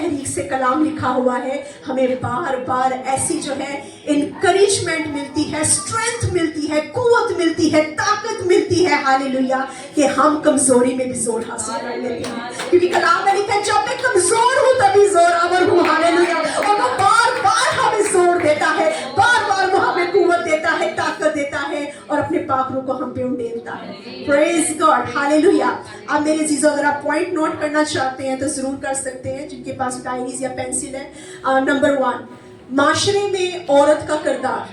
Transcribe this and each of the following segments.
تحریک سے کلام لکھا ہوا ہے. ہمیں بار بار ایسی جو ہے انکریجمنٹ ملتی ہے, اسٹرینتھ ملتی ہے, قوت ملتی ہے, طاقت ملتی ہے, ہاللیلویا, کہ ہم کمزوری میں بھی زور حاصل کر لیتے ہیں. کیونکہ کلام میں لکھا ہے جب میں کمزور ہوں تبھی زور آور ہوں, ہاللیلویا. اور وہ بار بار ہمیں زور دیتا ہے, بار بار وہ ہمیں قوت دیتا ہے, طاقت دیتا ہے, اور اپنے پاک روح کو ہم پہ انڈیلتا ہے. پریز گاڈ, ہاللیلویا. اب میرے عزیزو اگر آپ پوائنٹ نوٹ کرنا چاہتے ہیں تو ضرور کر سکتے ہیں, جن کے پاس ڈائریز یا پینسل ہے. نمبر 1, معاشرے میں عورت کا کردار.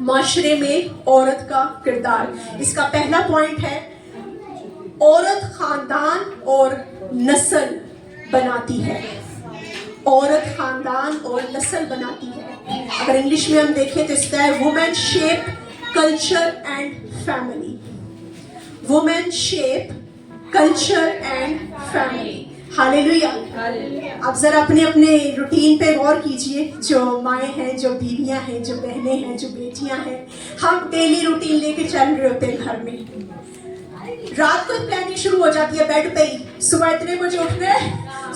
معاشرے میں عورت کا کردار, اس کا پہلا پوائنٹ ہے عورت خاندان اور نسل بناتی ہے. عورت خاندان اور نسل بناتی ہے. اگر انگلش میں ہم دیکھیں تو اس کا ہے woman ship culture and family. Woman ship culture and family. Hallelujah. آپ ذرا اپنے روٹین پہ غور کیجئے. جو مائیں ہیں, جو بیویاں ہیں, جو بہنیں ہیں, جو بیٹیاں ہیں, ہم ڈیلی روٹین لے کے چل رہے ہوتے ہیں گھر میں. رات کو پلاننگ شروع ہو جاتی ہے بیڈ پہ ہی. صبح اتنے بجے اٹھنا ہے,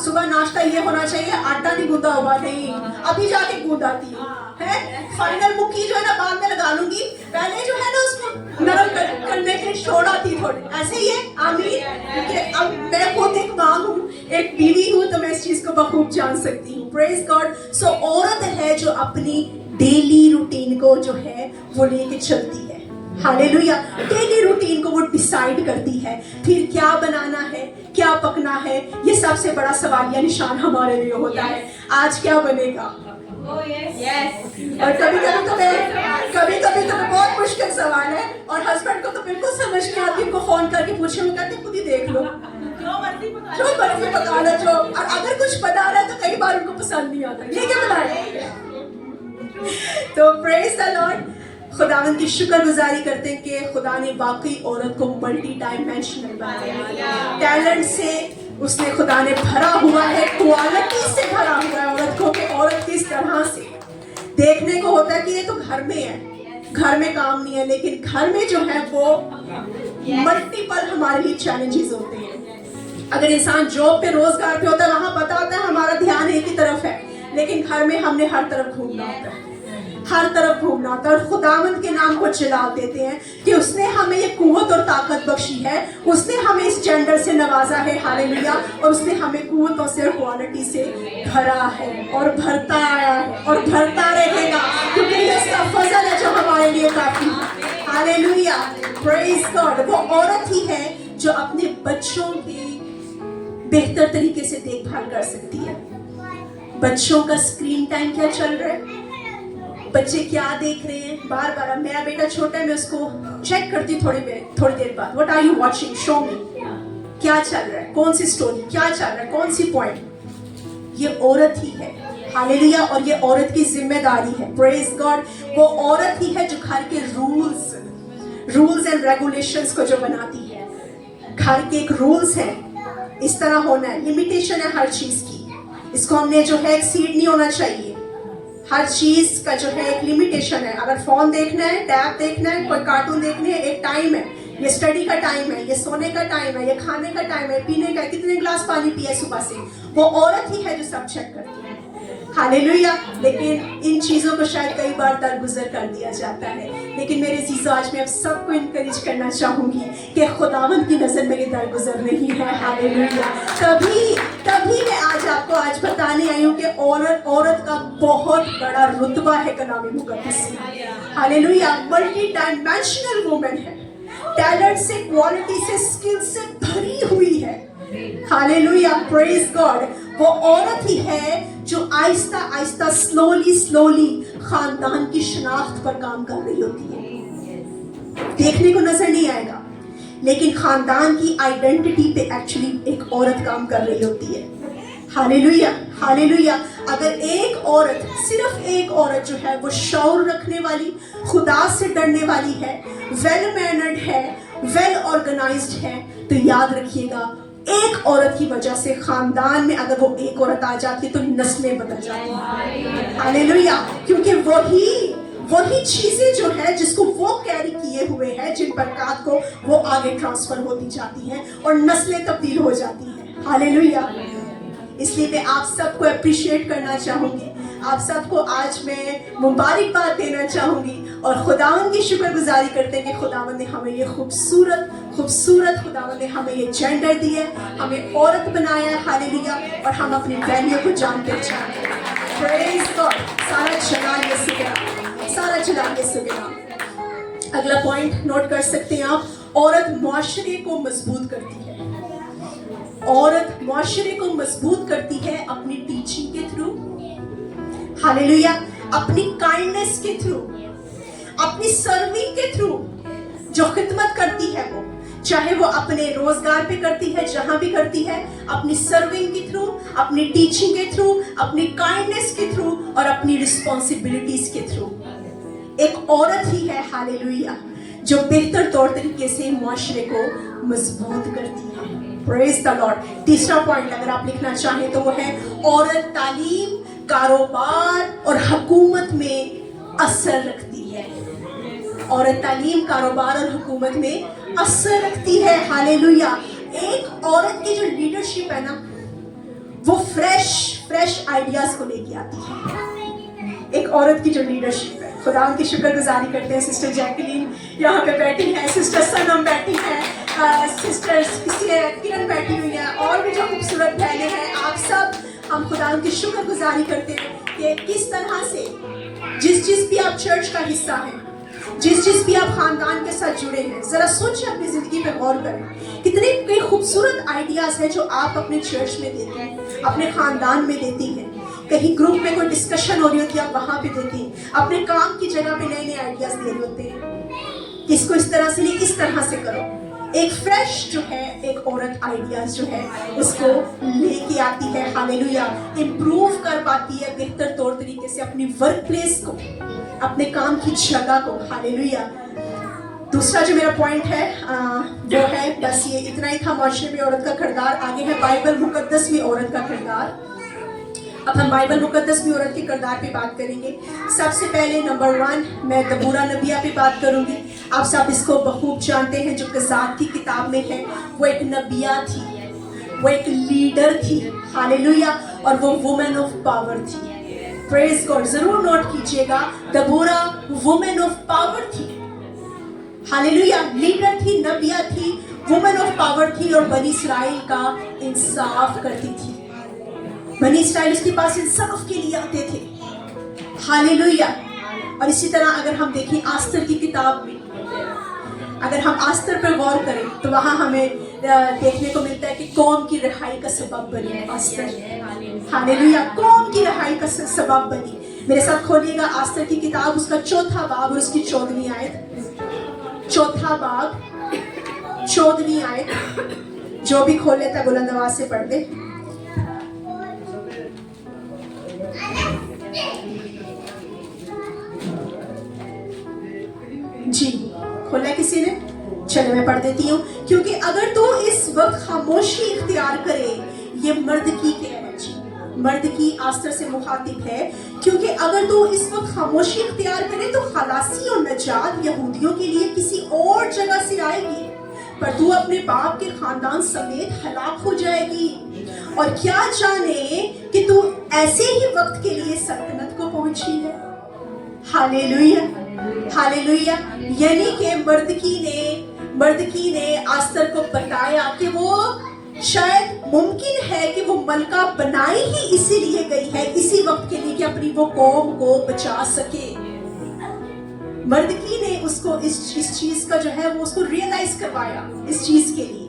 صبح ناشتہ یہ ہونا چاہیے, آٹا نہیں گوندا ہوا, نہیں ابھی جا کے گوند آتی ہے. فائنل مکی جو ہے نا بعد میں لگا لوں گی, پہلے جو ہے نا اس کو نرم کرنے کے چھوڑ آتی تھوڑی. ایسے ہی ہے آمین. کیونکہ اب میں خود ایک ماں ہوں, ایک بیوی ہوں, تو میں اس چیز کو بخوب جان سکتی ہوں. پریز گاڈ. سو عورت ہے جو اپنی ڈیلی روٹین کو جو ہے وہ لے کے چلتی ہے. ہاللیلویا. ڈیلی روٹین کو وہ ڈیسائیڈ کرتی ہے. پھر کیا بنانا ہے, کیا پکنا ہے, یہ سب سے بڑا سوالیہ نشان ہمارے لیے ہوتا ہے. آج کیا بنے گا. اور کبھی کبھی تو بہت مشکل سوال ہے, اور ہسبینڈ کو تو بالکل سمجھ نہیں آتی. ان کو فون کر کے پوچھے, وہ کہتے خود ہی دیکھ لو, جو مرضی پکا لو جو. اور اگر کچھ بنا رہا ہے تو کئی بار ان کو پسند نہیں آتا, یہ کیا بنا رہے ہیں. تو پریز دی لارڈ. خداوند کی شکر گزاری کرتے ہیں کہ خدا نے واقعی عورت کو ملٹی ڈائمینشنل بنایا. ٹیلنٹ سے اس نے خدا نے بھرا ہوا ہے, کوالٹی سے بھرا ہوا ہے عورت کو, کہ عورت کس طرح سے دیکھنے کو ہوتا ہے کہ یہ تو گھر میں ہے, گھر میں کام نہیں ہے, لیکن گھر میں جو ہے وہ ملٹیپل ہمارے لیے چیلنجز ہوتے ہیں. اگر انسان جاب پہ روزگار پہ ہوتا ہے وہاں پتا ہوتا ہے ہمارا دھیان ایک ہی طرف ہے, لیکن گھر میں ہم نے ہر طرف گھومنا ہوتا ہے, ہر طرف گھومنا ہوتا ہے. اور خداوند کے نام کو جلال دیتے ہیں کہ اس نے ہمیں یہ قوت اور طاقت بخشی ہے, اس نے ہمیں اس جینڈر سے نوازا ہے, ہاللیلویا, اور اس نے ہمیں قوتوں سے اور کوالٹی سے بھرا ہے, اور بھرتا آیا ہے, اور بھرتا رہے گا, کیونکہ یہ اس کا فضل ہے جو ہمارے لیے کافی ہے. ہاللیلویا. پریز گاڈ. وہ عورت ہی ہے جو اپنے بچوں کی بہتر طریقے سے دیکھ بھال کر سکتی ہے. بچوں کا اسکرین ٹائم کیا چل رہا ہے, بچے کیا دیکھ رہے ہیں. بار بار میرا بیٹا چھوٹا ہے, میں اس کو چیک کرتی تھوڑی دیر بعد, واٹ آر یو واچنگ, شو می, کیا چل رہا ہے, کون سی اسٹوری, کیا چل رہا ہے, کون سی پوائنٹ. یہ عورت ہی ہے. ہاللیلویا. اور یہ عورت کی ذمہ داری ہے. پریز گاڈ. وہ عورت ہی ہے جو گھر کے رولز اینڈ ریگولیشنز کو جو بناتی ہے. گھر کے ایک رولز ہیں, اس طرح ہونا ہے, لمیٹیشن ہے ہر چیز کی. اس کو ہم نے جو ہے ایکسیڈ نہیں ہونا چاہیے. ہر چیز کا جو ہے ایک لمیٹیشن ہے. اگر فون دیکھنا ہے, ٹیب دیکھنا ہے, کوئی کارٹون دیکھنے ہے, ایک ٹائم ہے. یہ اسٹڈی کا ٹائم ہے, یہ سونے کا ٹائم ہے, یہ کھانے کا ٹائم ہے, پینے کا, کتنے گلاس پانی پیے صبح سے. وہ عورت ہی ہے جو سب چیک کرتی ہے. ہاللیلویا. لیکن ان چیزوں کو شاید کئی بار درگزر کر دیا جاتا ہے. لیکن میرے عزیزو آج میں آپ سب کو انکریج کرنا چاہوں گی کہ خداوند کی نظر میں یہ درگزر نہیں ہے. ہاللیلویا. تبھی میں آج بتانے آئی ہوں کہ عورت کا بہت بڑا رتبہ ہے کلام مقدس میں. ہاللیلویا. ملٹی ڈائمینشنل وومن ہے, ٹیلنٹ سے, کوالٹی سے, اسکل سے بھری ہوئی ہے. ہاللیلویا. پریز گاڈ. وہ عورت ہی ہے جو آہستہ آہستہ سلولی خاندان کی شناخت پر کام کر رہی ہوتی ہے. دیکھنے کو نظر نہیں آئے گا, لیکن خاندان کی آئیڈینٹی پہ ایکچولی ایک عورت کام کر رہی ہوتی ہے. ہاللیلویا. ہاللیلویا. اگر ایک عورت, صرف ایک عورت جو ہے وہ شعور رکھنے والی, خدا سے ڈرنے والی ہے, ویل مینرڈ ہے, ویل آرگنائزڈ ہے, تو یاد رکھیے گا ایک عورت کی وجہ سے خاندان میں اگر وہ ایک عورت آ جاتی ہے تو نسلیں بدل جاتی ہیں. ہاللیلویا. کیونکہ وہی چیزیں جو ہے جس کو وہ کیری کیے ہوئے ہیں, جن برکات کو وہ آگے ٹرانسفر ہوتی جاتی ہیں اور نسلیں تبدیل ہو جاتی ہیں. ہاللیلویا. اس لیے میں آپ سب کو اپریشیٹ کرنا چاہوں گی, آپ سب کو آج میں مبارکباد دینا چاہوں گی اور خداوند کی شکر گزاری کرتے ہیں کہ خداوند نے ہمیں یہ خوبصورت خداوند نے ہمیں یہ جینڈر دی ہے, ہمیں عورت بنایا ہے, ہاللیلویا, اور ہم اپنی ویلیو کو جانتے ہیں. پریز گاڈ, سارا جلال یسوع کے نام, سارا جلال یسوع کے نام. اگلا پوائنٹ نوٹ کر سکتے ہیں آپ, عورت معاشرے کو مضبوط کرتی ہے. عورت معاشرے کو مضبوط کرتی ہے اپنی ٹیچنگ کے تھرو, ہاللیلویا, اپنی کائنڈنس کے تھرو, اپنی سرونگ کے تھرو. جو خدمت کرتی ہے وہ, چاہے وہ اپنے روزگار پہ کرتی ہے, جہاں بھی کرتی ہے, اپنی سرونگ کے تھرو, اپنی ٹیچنگ کے تھرو, اپنی کائنڈنس کے تھرو اور اپنی رسپانسبلٹیز کے تھرو. ایک عورت ہی ہے, ہاللیلویا, جو بہتر طور طریقے سے معاشرے کو مضبوط کرتی ہے. پریز دی لارڈ. تیسرا پوائنٹ اگر آپ لکھنا چاہیں تو وہ ہے, عورت تعلیم, کاروبار اور حکومت میں اثر رکھتی ہے. عورت تعلیم, کاروبار اور حکومت میں اثر رکھتی ہے. ہاللیلویا. ایک عورت کی جو لیڈرشپ ہے نا, وہ فریش آئیڈیاز کو لے کے آتی ہے. ایک عورت کی جو لیڈرشپ ہے, خدا ان کی شکر گزاری کرتے ہیں. سسٹر جیکلین یہاں پہ بیٹھی ہیں, سسٹر سنم بیٹھی ہیں, سسٹر کرن بیٹھی ہوئی ہیں, اور بھی جو خوبصورت بہنیں ہیں, آپ سب ہم خدا ان کی شکر گزاری کرتے ہیں کہ کس طرح سے جس بھی آپ چرچ کا حصہ ہیں, جس بھی آپ خاندان کے ساتھ جڑے ہیں, ذرا سوچیں, اپنی زندگی پہ غور کریں. کتنے کئی خوبصورت آئیڈیاز ہیں جو آپ اپنے چرچ میں دیتے ہیں, اپنے خاندان میں دیتی ہیں. کہیں گروپ میں کوئی ڈسکشن ہو رہی ہوتی ہے, آپ وہاں پہ دیتی ہیں. اپنے کام کی جگہ پہ نئے آئیڈیاز دے رہے ہوتے ہیں کہ اس کو اس طرح سے نہیں, اس طرح سے کرو. ایک فریش جو ہے, ایک عورت آئیڈیاز جو ہے اس کو لے کے آتی ہے. ہاللیلویا. امپروو کر پاتی ہے بہتر طور طریقے سے اپنی ورک پلیس کو, اپنے کام کی جگہ کو. ہاللیلویا. دوسرا جو میرا پوائنٹ ہے وہ ہے, بس یہ اتنا ہی تھا, معاشرے میں عورت کا کردار. آگے ہے بائبل مقدس میں عورت کا کردار. اب ہم بائبل مقدس میں عورت کے کردار پہ بات کریں گے. سب سے پہلے نمبر 1 میں دبورہ نبیہ پہ بات کروں گی. آپ سب اس کو بخوب جانتے ہیں, جو قضات کی کتاب میں ہے. وہ ایک نبیہ تھی, وہ ایک لیڈر تھی. ہاللیلویا. اور وہ وومن آف پاور تھی. پریز گاڈ. ضرور نوٹ کیجئے گا, دبورہ وومن آف پاور تھی. ہاللیلویا. لیڈر تھی, نبیہ تھی, وومن آف پاور تھی, اور بنی اسرائیل کا انصاف کرتی تھی. بنی اسرائیل اس کے پاس انصاف کے لیے آتے تھے. ہاللیلویا. اور اسی طرح اگر ہم دیکھیں آستر کی کتاب میں, اگر ہم آستر پر غور کریں تو وہاں ہمیں دیکھنے کو ملتا ہے کہ قوم کی رہائی کا سبب بنی آستر. ہاللیلویا. قوم کی رہائی کا سبب بنی. میرے ساتھ کھولیے گا آستر کی کتاب, اس کا 4 باب اور اس کی 14ویں آیت. 4 باب 14ویں آیت. جو بھی کھول لیتا ہے بلند آواز سے پڑھ دے. جی کھولا کسی نے؟ چلے میں پڑھ دیتی ہوں. کیونکہ اگر تو اس وقت خاموشی اختیار کرے, یہ مرد کی کہہ ہے, جی مرد کی آستر سے مخاطب ہے. کیونکہ اگر تو اس وقت خاموشی اختیار کرے تو خلاصی اور نجات یہودیوں کے لیے کسی اور جگہ سے آئے گی, پر تو اپنے باپ کے خاندان سمیت ہلاک ہو جائے گی. اور کیا جانے کہ تو ایسے ہی وقت کے لیے سلطنت کو پہنچی ہے. ہاللیلویا. ہاللیلویا. یعنی کہ مردکی نے آستر کو بتایا کہ وہ شاید ممکن ہے کہ وہ ملکہ بنائی ہی اسی لیے گئی ہے, اسی وقت کے لیے کہ اپنی وہ قوم کو بچا سکے. مردکی نے اس کو اس چیز کا جو ہے وہ اس کو ریئلائز کروایا اس چیز کے لیے.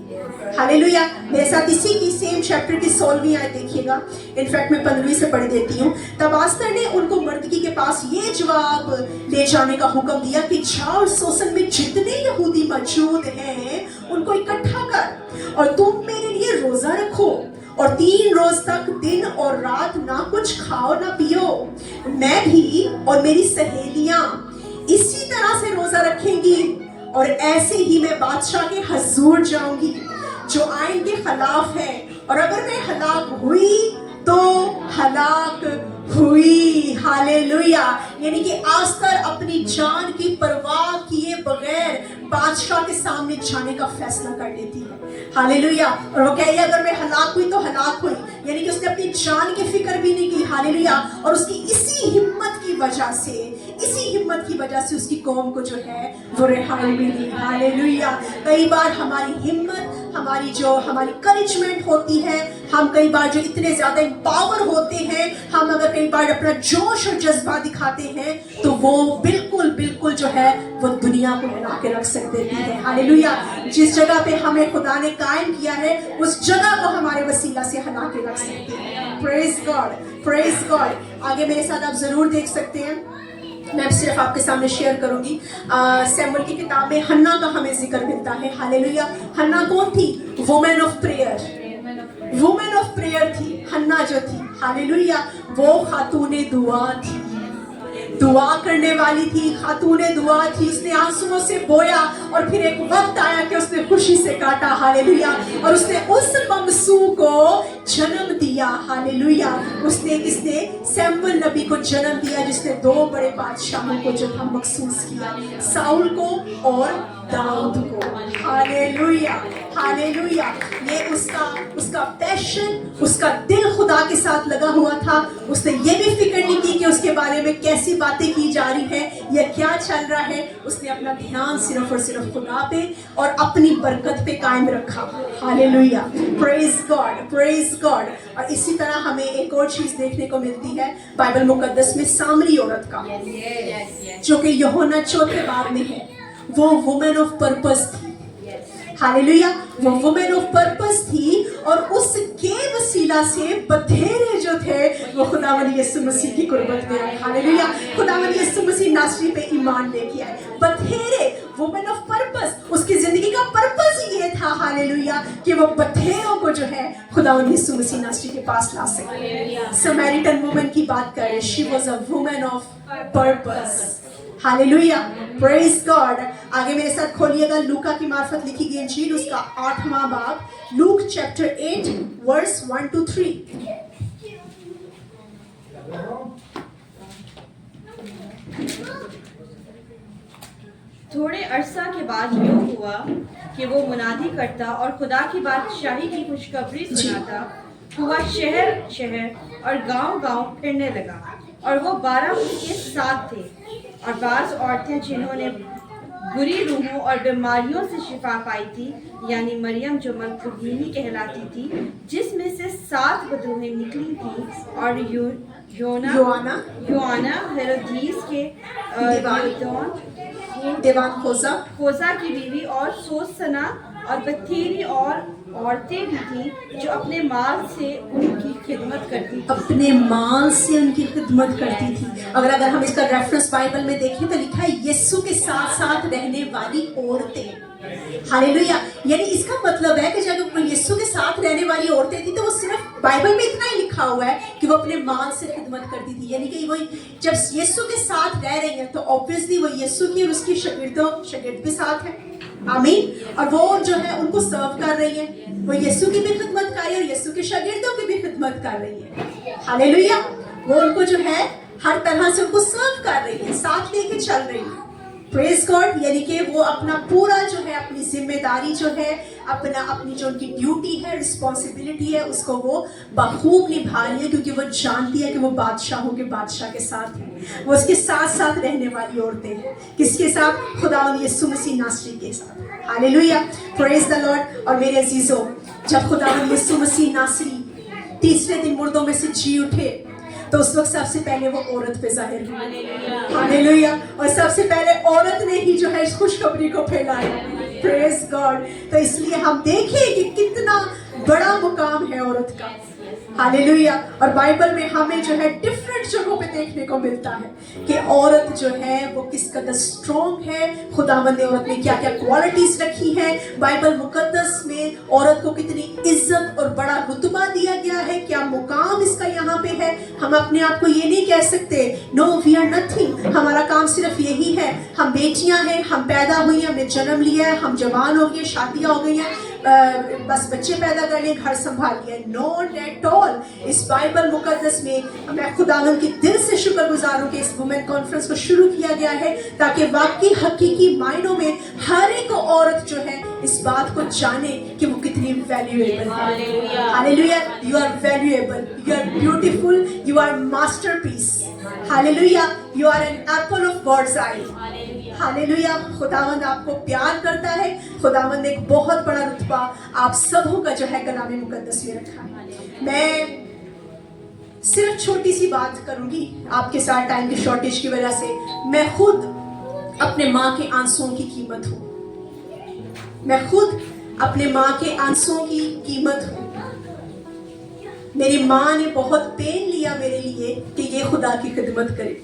ہاللیلویا. میرے ساتھ اسی کی سیم چیپٹر کی 16ویں آیت دیکھیے گا. انفیکٹ میں 15ویں سے پڑھ دیتی ہوں. تب آستر نے ان کو مردکی کے پاس یہ جواب لے جانے کا حکم دیا کہ جاؤ, سوسن میں جتنے یہودی موجود ہیں ان کو اکٹھا کر, اور تم میرے لیے روزہ رکھو, اور 3 روز تک دن اور رات نہ کچھ کھاؤ نہ پیو. میں بھی اور میری سہیلیاں اسی طرح سے روزہ رکھیں گی, اور ایسے ہی میں بادشاہ کے حضور جاؤں گی جو آئین کے خلاف ہے, اور اگر میں ہلاک ہوئی تو ہلاک ہوئی. हुई। हालेलुया। यानी कि आस्तर अपनी जान की परवाह किए बगैर बादशाह के सामने जाने का फैसला कर लेती है। हालेलुया। और वो कह रही है अगर मैं हलाक हुई तो हलाक हुई, यानी कि उसने अपनी जान की फिक्र भी नहीं की। हालेलुया। और उसकी इसी हिम्मत की वजह से उसकी कौम को जो है वो रिहाई मिली। हालेलुया। कई बार हमारी हिम्मत, हमारी करेजमेंट होती है, हम कई बार जो इतने ज्यादा पावर होते हैं, हम अगर कई बार अपना जोश और जज्बा दिखाते हैं तो वो बिल्कुल जो है वो दुनिया को हिला के रख सकते हैं। हालेलुया। जिस जगह पे हमें खुदा ने कायम किया है उस जगह को हमारे वसीला से हिला के रख सकते हैं। Praise God, praise God. आगे मेरे साथ आप जरूर देख सकते हैं, मैं सिर्फ आपके सामने शेयर करूंगी। सैमुएल की किताब में हन्ना का हमें जिक्र मिलता है। हालेलुया। हन्ना कौन थी? वुमेन ऑफ प्रेयर थी हन्ना जो थी। हालेलुया। वो खातूने दुआ थी, दुआ करने वाली थी, खातूने दुआ थी। उसने आंसुओं से बोया और फिर एक वक्त आया कि उसने खुशी से काटा। हालेलुया। और उसने उस ममसू को जन्म दिया। हालेलुया। उसने किसने? सैमुएल नबी को जन्म दिया, जिसने दो बड़े बादशाहों को जो था मखसूस किया, साउल को और दाऊद को। Hallelujah, hallelujah. ये उसका पैशन, उसका दिल खुदा के साथ लगा हुआ था। उसने ये भी फिक्र नहीं की कि उसके बारे में कैसी बातें की जा रही है या क्या चल रहा है। उसने अपना ध्यान सिर्फ और सिर्फ खुदा पे और अपनी बरकत पे कायम रखा। Hallelujah. Praise God, praise God. और इसी तरह हमें एक और चीज देखने को मिलती है बाइबल मुकद्दस में, सामरी औरत का, जो कि यूहन्ना 4 बाब में है। वो वुमेन ऑफ पर्पस थी। हालेलुया। वो वुमेन ऑफ पर्पस थी और उसके वसीला से बथेरे जो थे वो खुदावंद यीशु मसीह की कुर्बत में आए। हालेलुया। खुदावंद यीशु मसीह नासरी पे ईमान लेके आए। बथेरे, वुमेन ऑफ पर्पस, उसकी जिंदगी का पर्पस ही ये था। हालेलुया। कि वो बथेरों को जो है खुदावंद यीशु मसीह नासरी के पास ला सके। समैरिटन वुमेन की बात करें, she was a women of purpose. Hallelujah. Praise God. आगे मेरे साथ खोलिएगा लूका की मार्फत लिखी गई इंजील, उसका 8वां बाब, लूक चैप्टर 8 वर्स 1 to 3। थोड़े अरसा के बाद यूं हुआ कि वो मुनादी करता और खुदा की बादशाही की खुशखबरी सुनाता हुआ शहर शहर और गांव गांव फिरने लगा। और वो 12 उसके साथ थे, और बाज़ औरतें जिन्होंने बुरी रूहों और बीमारियों से शिफा पाई थी, यानी मरियम जो मगदलीनी कहलाती थी, जिसमें से 7 बदूहें निकली थी, और योआना हेरोदीस के देवान खोजा की बीवी, और सोसना और बथेरी और औरतें भी थी जो अपने माल से उनकी खिदमत करती थी। अगर हम इसका रेफरेंस बाइबल में देखें तो लिखा है यीशु के साथ साथ रहने वाली औरतें। हालेलुया। यानी इसका मतलब है कि जब यीशु के साथ रहने वाली औरतें थी तो वो सिर्फ बाइबल में इतना ही लिखा हुआ है कि वो अपने माल से खिदमत करती थी। यानी कि वो जब यीशु के साथ रह रही है तो ऑब्वियसली वो यीशु की और उसकी शागिर्द भी साथ है। आमीन। और वो जो है उनको सर्व कर रही है, वो यीशु की भी खिदमत कर रही है और यीशु के शागिर्दों की भी खिदमत कर रही है। हालेलुया। वो उनको जो है हर तरह से उनको सर्व कर रही है, साथ लेके चल रही है। Praise God. यानी कि वो अपना पूरा जो है अपनी जिम्मेदारी जो है, अपनी जो उनकी ड्यूटी है, रिस्पॉन्सिबिलिटी है, उसको वो बखूब निभा रही है, क्योंकि वो जानती है कि वो बादशाहों के बादशाह के साथ है। वो उसके साथ साथ रहने वाली औरतें हैं। किसके साथ? खुदावंद यीशु मसीह नासरी के साथ। हालेलुया। Praise the Lord. और मेरे अजीजों, जब खुदावंद यीशु मसीह नासरी तीसरे दिन मुर्दों में से जी उठे तो उस वक्त सबसे पहले वो औरत पे जाहिर हुई। हालेलुया। और सबसे पहले औरत ने ही जो है इस खुशखबरी को फैलाया। Praise God. तो इसलिए हम देखें कि कितना बड़ा मुकाम है औरत का। हालेलुया। और बाइबल में हमें जो है डिफरेंट जगहों पे देखने को मिलता है कि औरत जो है वो किस कदर स्ट्रॉन्ग है, खुदावंद ने औरत में क्या क्या क्वालिटीज रखी है। बाइबल मुकद्दस में औरत को कितनी इज्जत और बड़ा रुतबा दिया गया है, क्या मुकाम इसका यहाँ पे है। हम अपने आप को ये नहीं कह सकते नो वी आर नथिंग, हमारा काम सिर्फ यही है, हम बेटियां हैं, हम पैदा हुई हैं, हमने जन्म लिया है, हम जवान हो गए, शादियां हो गई हैं, बस बच्चे पैदा कर लिए, घर संभाल लिया, नॉट एट ऑल। इस बाइबल मुकद्दस में मैं खुदावंद के दिल से शुक्रगुजार हूँ कि इस वुमेन कॉन्फ्रेंस को शुरू किया गया है, ताकि वाकई हकीकी मायनों में हर एक औरत जो है इस बात को जाने कि वो कितनी वैल्यूएबल है। Hallelujah, you are valuable, you are beautiful, you are masterpiece. Hallelujah, you are an apple of God's eye. Hallelujah, खुदावंद आपको प्यार करता है। खुदावंद ने एक बहुत बड़ा रुतबा आप सबों का जो है कलाम मुकद्दस में रखा है। मैं सिर्फ छोटी सी बात करूंगी आपके साथ, टाइम की शॉर्टेज की वजह से। मैं खुद अपने माँ के आंसुओं की कीमत हूँ, मैं खुद अपने माँ के आंसुओं की कीमत हूँ। मेरी माँ ने बहुत पेन लिया मेरे लिए कि ये खुदा की खिदमत करे।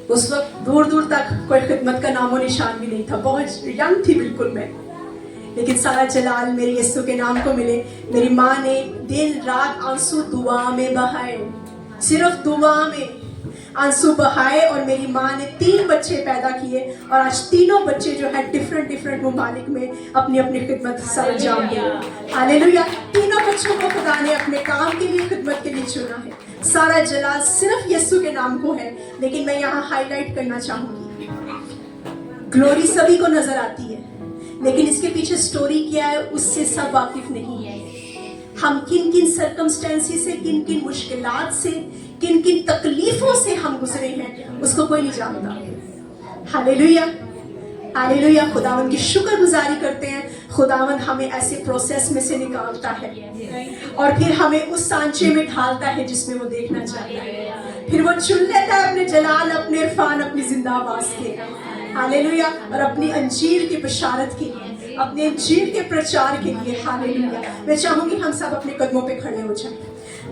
उस वक्त दूर दूर तक कोई खिदमत का नामो निशान भी नहीं था, बहुत यंग थी बिल्कुल मैं, लेकिन सारा जलाल मेरे यीशु के नाम को मिले। मेरी माँ ने दिन रात आंसू दुआ में बहाए, सिर्फ दुआ में आंसू बहाए, और मेरी माँ ने 3 बच्चे पैदा किए, और आज तीनों बच्चे जो है डिफरेंट ममालिक में अपनी अपनी खिदमत सर अंजाम दिए। हालेलुया, तीनों बच्चों को खुदा ने अपने काम के लिए, खिदमत के लिए चुना है। सारा जलाल सिर्फ यीशु के नाम को है, लेकिन मैं यहाँ हाईलाइट करना चाहूंगी, ग्लोरी सभी को नजर आती है, लेकिन इसके पीछे स्टोरी क्या है उससे सब वाकिफ नहीं है। हम किन किन सर्कमस्टेंसेस से, किन किन मुश्किलात से, किन किन तकलीफों से हम गुजरे हैं, उसको कोई नहीं जानता। हालेलुया, हालेलुया, खुदावंद की शुक्रगुजारी करते हैं। खुदावंद हमें ऐसे प्रोसेस में से निकालता है और फिर हमें उस सांचे में ढालता है जिसमें वो देखना चाहता है। फिर वो चुन लेता है अपने जलाल, अपने इरफान, अपनी जिंदा आवाज के, हालेलुया, और अपनी अंजीर की बशारत के लिए, अपने अंजीर के प्रचार के लिए। हालेलुया, मैं चाहूंगी हम सब अपने कदमों पे खड़े हो जाएं।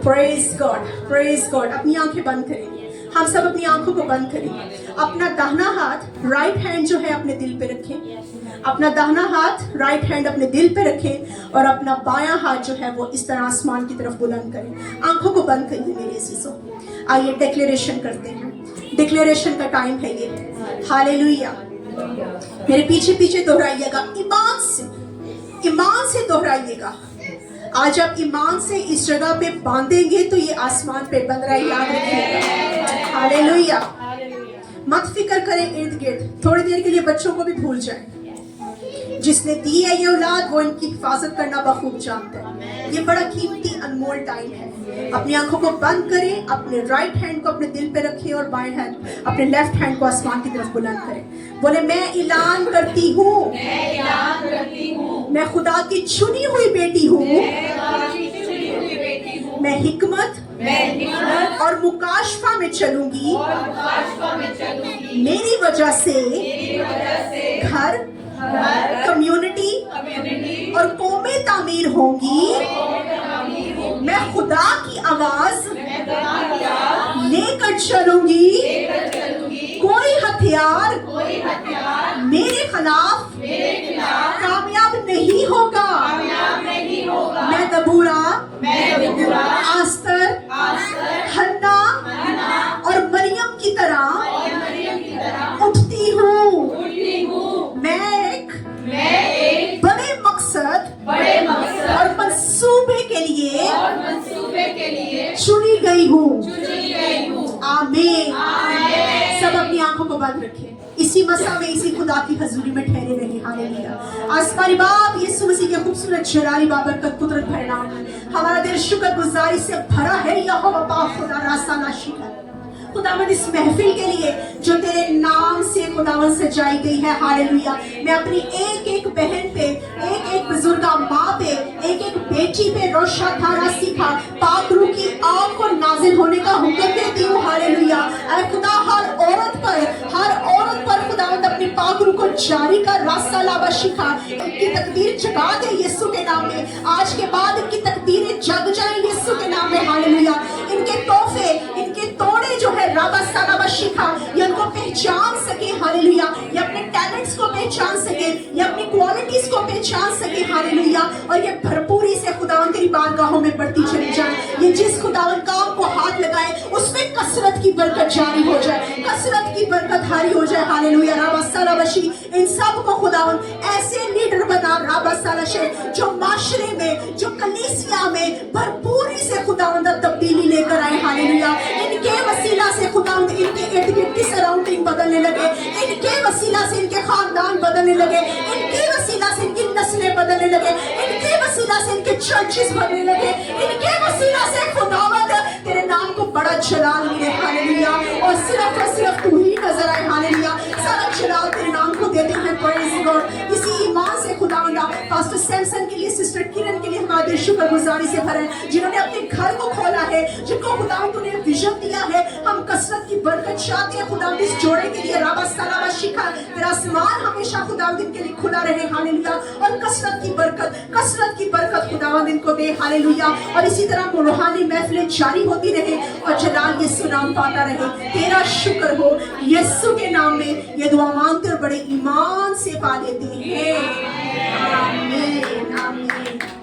Praise God, praise God. अपनी आंखें बंद करेंगे, हम सब अपनी आंखों को बंद करेंगे। अपना दाहिना हाथ, राइट हैंड जो है अपने दिल पे रखें, अपना दाहिना हाथ, राइट हैंड अपने दिल पे रखें, और अपना बायां हाथ जो है वो इस तरह आसमान की तरफ बुलंद करें। आंखों को बंद करिए मेरे अजीजों। आइए डिक्लेरेशन करते हैं, डिक्लेरेशन का टाइम है ये। हालेलुया, मेरे पीछे पीछे दोहराइएगा, ईमान से दोहराइएगा। आज आप ईमान से इस जगह पे बांधेंगे तो ये आसमान पे बंध रहा है, याद रखिएगा। हालेलुया, मत फिक्र करें इर्द गिर्द, थोड़ी देर के लिए बच्चों को भी भूल जाएं। जिसने दी है ये औलाद वो इनकी हिफाजत करना बखूब जानता है। ये बड़ा कीमती अनमोल टाइम है। अपनी आंखों को बंद करें, अपने राइट हैंड को अपने दिल पे रखें और बाएं हैंड, अपने लेफ्ट हैंड को आसमान की तरफ बुलंद करें। बोले, मैं ऐलान करती हूँ, मैं खुदा की चुनी हुई बेटी हूँ, मैं हिकमत और मुकाशफा में चलूंगी। मेरी वजह से घर, कम्युनिटी और कौमें तामीर होंगी। मैं खुदा की आवाज लेकर चलूंगी। कोई हथियार मेरे खिलाफ कामयाब नहीं होगा। मैं दबूरा, आस्तर, हन्ना और मरियम की तरह उठती हूँ। मैं एक बड़े मकसद और मंसूबे के लिए चुनी गई हूँ। आमीन। सब अपनी आंखों को बंद रखें, इसी मसा में, इसी खुदा की हजूरी में ठहरे रहे। हालेलुया। आसमानी बाप यीशु मसीह के खूबसूरत जलाली बाबरकत कुदरत भरे नाम में हमारा दिल शुक्रगुजारी से भरा है। यहोवा पाक खुदा रास्ता नाशी है खुदावंद, इस महफिल के लिए जो तेरे नाम से खुदावंद सजाई गई है। हालेलुया। मैं अपनी एक एक बहन पे, एक एक बुजुर्गा माँ पे, एक एक बेटी पे रोशा धारा सीखा पाक रूह की आग को नाजिल होने का हुक्म देती हूँ। हालेलुया। अरे खुदा, हर औरत पर खुदावंद अपनी पाक रूह को जारी कर, रास्ता लावा शिखा, इनकी तकदीर जगा दे यीशु के नाम में। आज के बाद इनकी तकदीरें जग जाए यीशु के नाम में। हालेलुया। इनके तोहफे, इनके तोड़े जो है राबा सालाबा शिखा, ये उनको पहचान सके। हालेलुया। ये अपने टैलेंट्स को पहचान सके, ये अपनी क्वालिटीज को पहचान सके। हालेलुया। और ये भरपूरी से खुदावंद तेरी बारगाहों में बढ़ती चली जाए। ये जिस खुदावंद काम को हाथ लगाए उसमें कसरत की बरकत जारी हो जाए, कसरत की बरकत हारी हो जाए। हालेलुया। राबासालाबशी, इन सब को खुदावन ऐसे लीडर बना राबासालाशे, जो माशरे में, जो कलीसिया में भरपूरी से खुदावंद तब्दीली लेकर आए। हालेलुया। इनके वसीला से खुदावंद इनके इर्द गिर्द की सराउंडिंग बदलने लगे, इनके वसीला से इनके खानदान बदलने लगे, इनके वसीला से इनकी नस्लें बदलने लगे, इनके वसीला से इनके चर्चेस बनने लगे, इनके वसीला से खुदावंद तेरे नाम को बड़ा जलाल मिले। हालेलुया। और सिर्फ तू ही नजर आए। हालेलुया। सारा जलाल तेरे नाम को देते हैं। Praise God. इसी ईमान से खुदावंद पास्टर सैमसन के लिए, सिस्टर किरण के लिए हमारे शुक्रगुजारी से भरे, जिन्होंने अपने घर को खोला है, जिनको खुदावंद तूने विजन दिया है। हम कसरत की बरकत चाहते हैं खुदावंद इस जोड़े के लिए। राबा सलावा शिखा, तेरा आसमान हमेशा खुदावंद इनके लिए खुला रहे। हालेलुया। और कसरत की बरकत खुदावंद इनको दे। हालेलुया। और इसी तरह रूहानी महफिलें जारी होती रहे और जलाल यीशु नाम पाता रहे। तेरा शुक्र हो। यीशु के नाम में ये दुआ मांगते और बड़े ईमान से पा लेते हैं। आमीन आमीन।